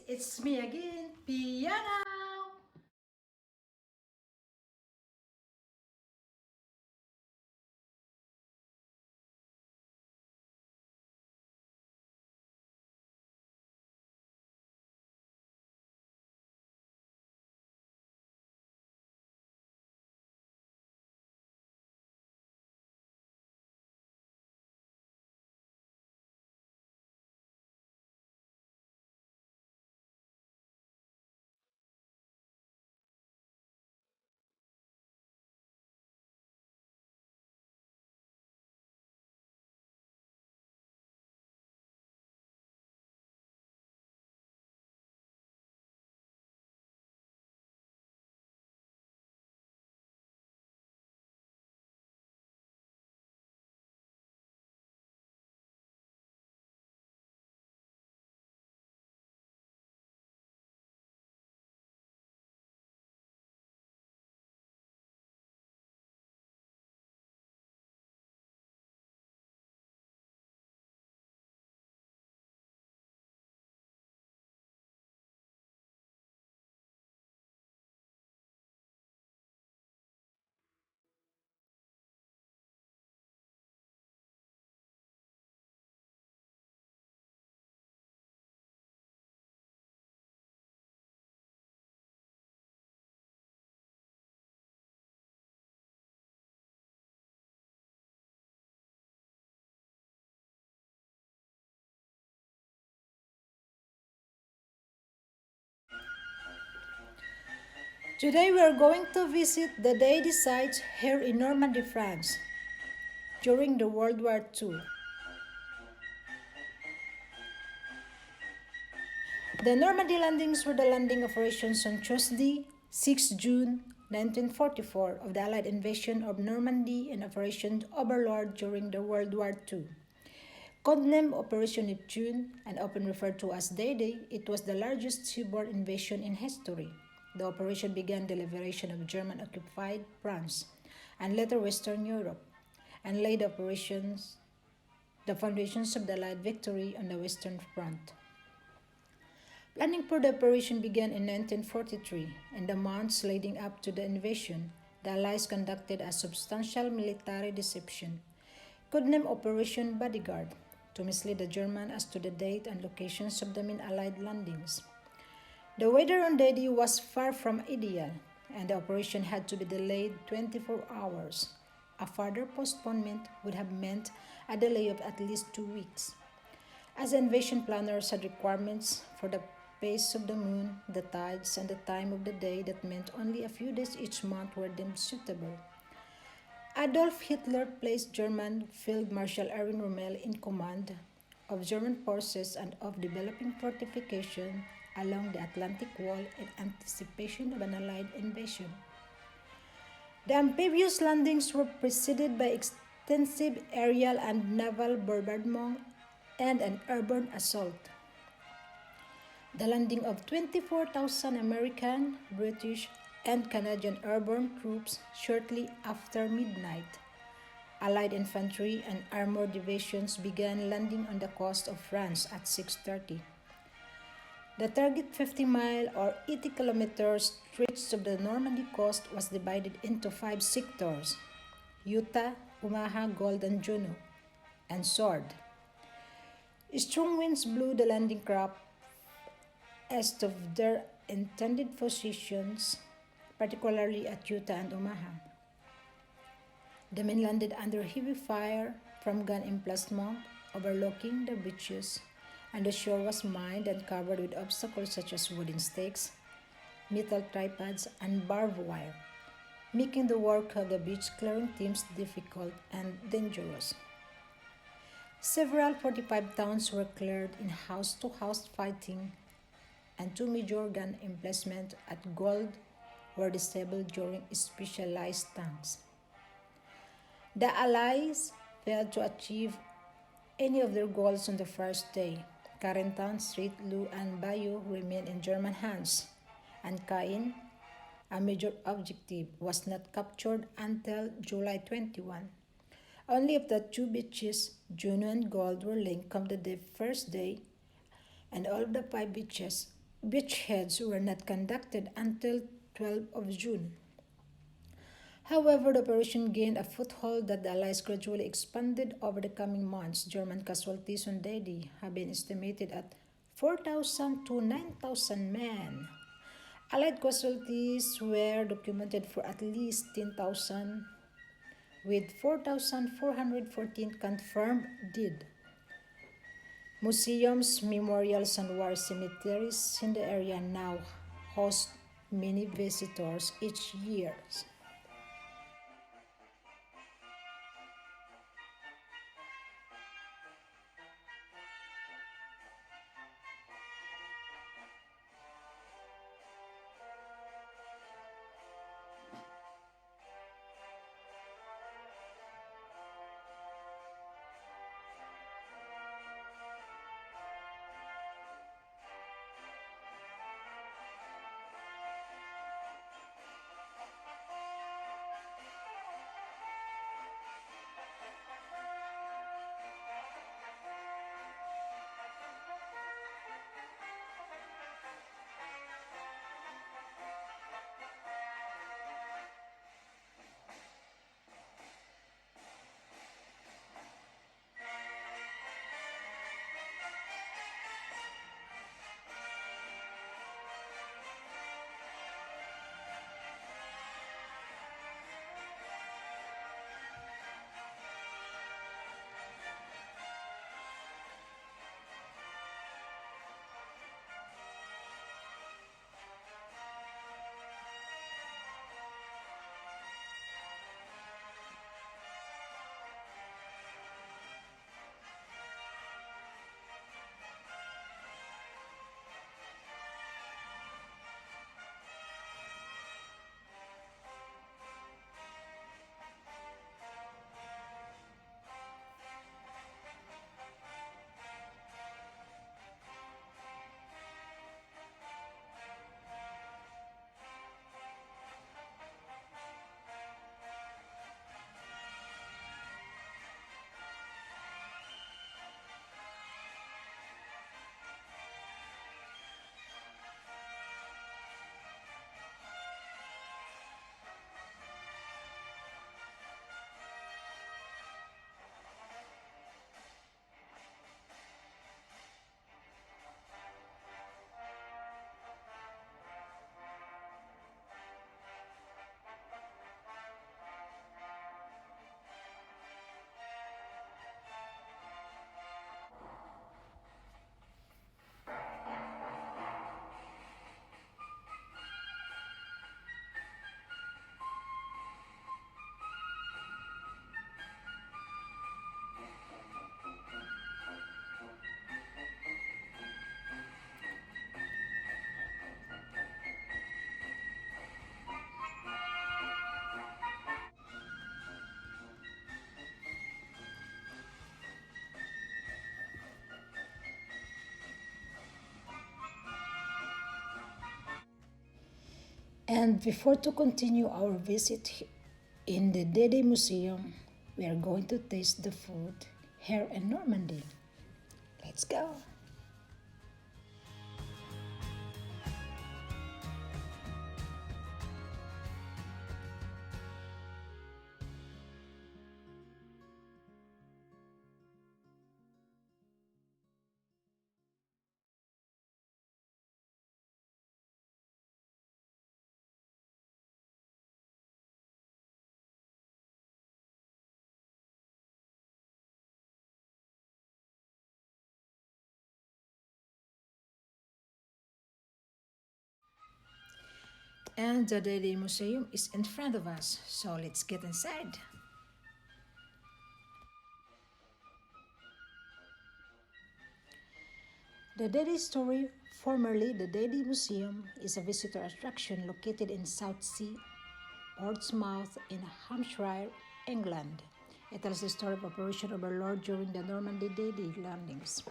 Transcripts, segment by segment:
it's me again, Piano. Today we are going to visit the Deity sites here in Normandy, France during the World War II. The Normandy landings were the landing operations on Tuesday, 6 June 1944 of the Allied invasion of Normandy and Operation Overlord during the World War II. Codename Operation Neptune and often referred to as D-Day, it was the largest seaborne invasion in history. The operation began the liberation of German-occupied France and later Western Europe, and laid the foundations of the Allied victory on the Western Front. Planning for the operation began in 1943. In the months leading up to the invasion, the Allies conducted a substantial military deception, codenamed Operation Bodyguard, to mislead the Germans as to the date and locations of the main Allied landings. The weather on that day was far from ideal, and the operation had to be delayed 24 hours. A further postponement would have meant a delay of at least 2 weeks. As the invasion planners had requirements for the phase of the moon, the tides, and the time of the day that meant only a few days each month were deemed suitable. Adolf Hitler placed German Field Marshal Erwin Rommel in command of German forces and of developing fortifications along the Atlantic Wall in anticipation of an Allied invasion. The amphibious landings were preceded by extensive aerial and naval bombardment and an airborne assault. The landing of 24,000 American, British, and Canadian airborne troops shortly after midnight. Allied infantry and armored divisions began landing on the coast of France at 6:30. The target 50-mile or 80 kilometers stretch of the Normandy coast was divided into 5 sectors: Utah, Omaha, Golden Juno, and Sword. Strong winds blew the landing craft east of their intended positions, particularly at Utah and Omaha. The men landed under heavy fire from gun emplacements overlooking the beaches, and the shore was mined and covered with obstacles such as wooden stakes, metal tripods, and barbed wire, making the work of the beach clearing teams difficult and dangerous. Several fortified towns were cleared in house-to-house fighting, and 2 major gun emplacements at Gold were disabled during specialized tanks. The Allies failed to achieve any of their goals on the first day. Carentan, St. Lou, and Bayeux remained in German hands, and Caen, a major objective, was not captured until July 21. Only of the two beaches, Juno and Gold, were linked on the first day, and all of the 5 beaches beachheads were not conducted until 12th of June. However, the operation gained a foothold that the Allies gradually expanded over the coming months. German casualties on D-Day have been estimated at 4,000 to 9,000 men. Allied casualties were documented for at least 10,000, with 4,414 confirmed dead. Museums, memorials, and war cemeteries in the area now host many visitors each year. And before to continue our visit in the D-Day Museum, we are going to taste the food here in Normandy. Let's go! And the D-Day Museum is in front of us, so let's get inside. The D-Day Story, formerly the D-Day Museum, is a visitor attraction located in Southsea, Portsmouth in Hampshire, England. It tells the story of Operation Overlord during the Normandy D-Day landings.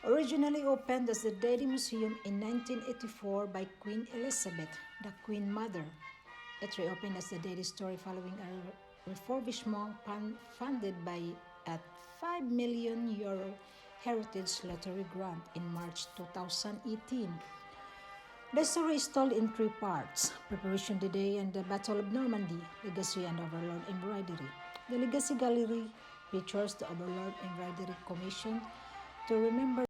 Originally opened as the D-Day Museum in 1984 by Queen Elizabeth, the Queen Mother, it reopened as the D-Day Story following a refurbishment funded by a €5 million Heritage Lottery grant in March 2018. The story is told in three parts: Preparation D-Day and the Battle of Normandy, Legacy and Overlord Embroidery. The Legacy Gallery features the Overlord Embroidery Commission to remember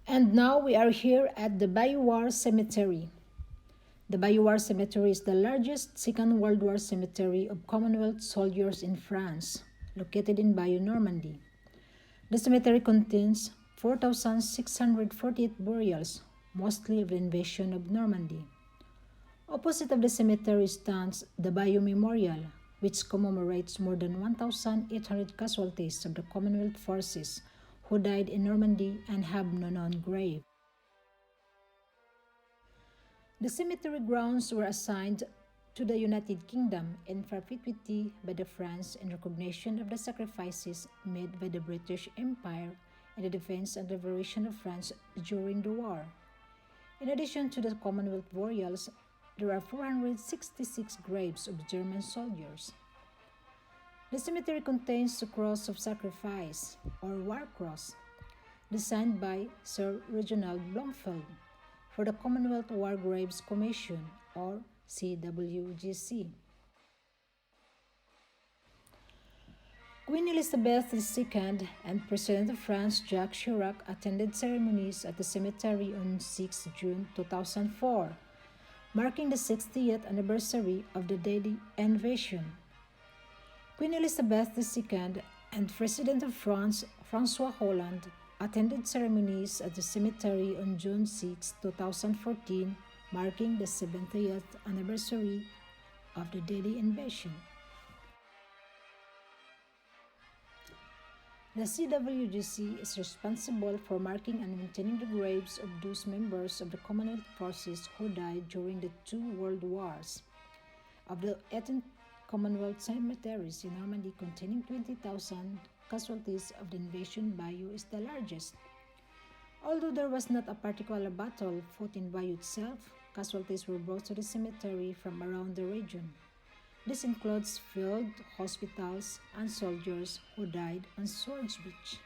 And now we are here at the Bayouard Cemetery. The Bayouard Cemetery is the largest Second World War cemetery of Commonwealth soldiers in France, located in Bayeux, Normandy. The cemetery contains 4,648 burials, mostly of the invasion of Normandy. Opposite of the cemetery stands the Bayeux Memorial, which commemorates more than 1,800 casualties of the Commonwealth forces who died in Normandy and have no known grave. The cemetery grounds were assigned to the United Kingdom in perpetuity by the France in recognition of the sacrifices made by the British Empire in the defense and liberation of France during the war. In addition to the Commonwealth burials, there are 466 graves of German soldiers. The cemetery contains the Cross of Sacrifice, or War Cross, designed by Sir Reginald Blomfield for the Commonwealth War Graves Commission, or CWGC. Queen Elizabeth II and President of France Jacques Chirac attended ceremonies at the cemetery on 6 June 2004, marking the 60th anniversary of the Delhi invasion. Queen Elizabeth II and President of France François Hollande attended ceremonies at the cemetery on June 6, 2014, marking the 70th anniversary of the Delhi invasion. The CWGC is responsible for marking and maintaining the graves of those members of the Commonwealth forces who died during the two world wars. Of the 18 Commonwealth cemeteries in Normandy containing 20,000 casualties of the invasion, Bayeux is the largest. Although there was not a particular battle fought in Bayeux itself, casualties were brought to the cemetery from around the region. This includes field hospitals and soldiers who died on Swords Beach.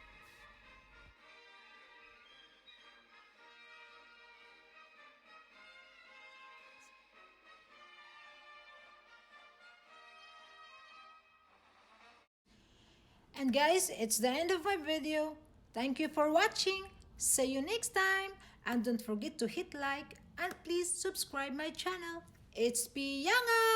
And guys, it's the end of my video. Thank you for watching. See you next time. And don't forget to hit like and please subscribe my channel. It's Piyangan!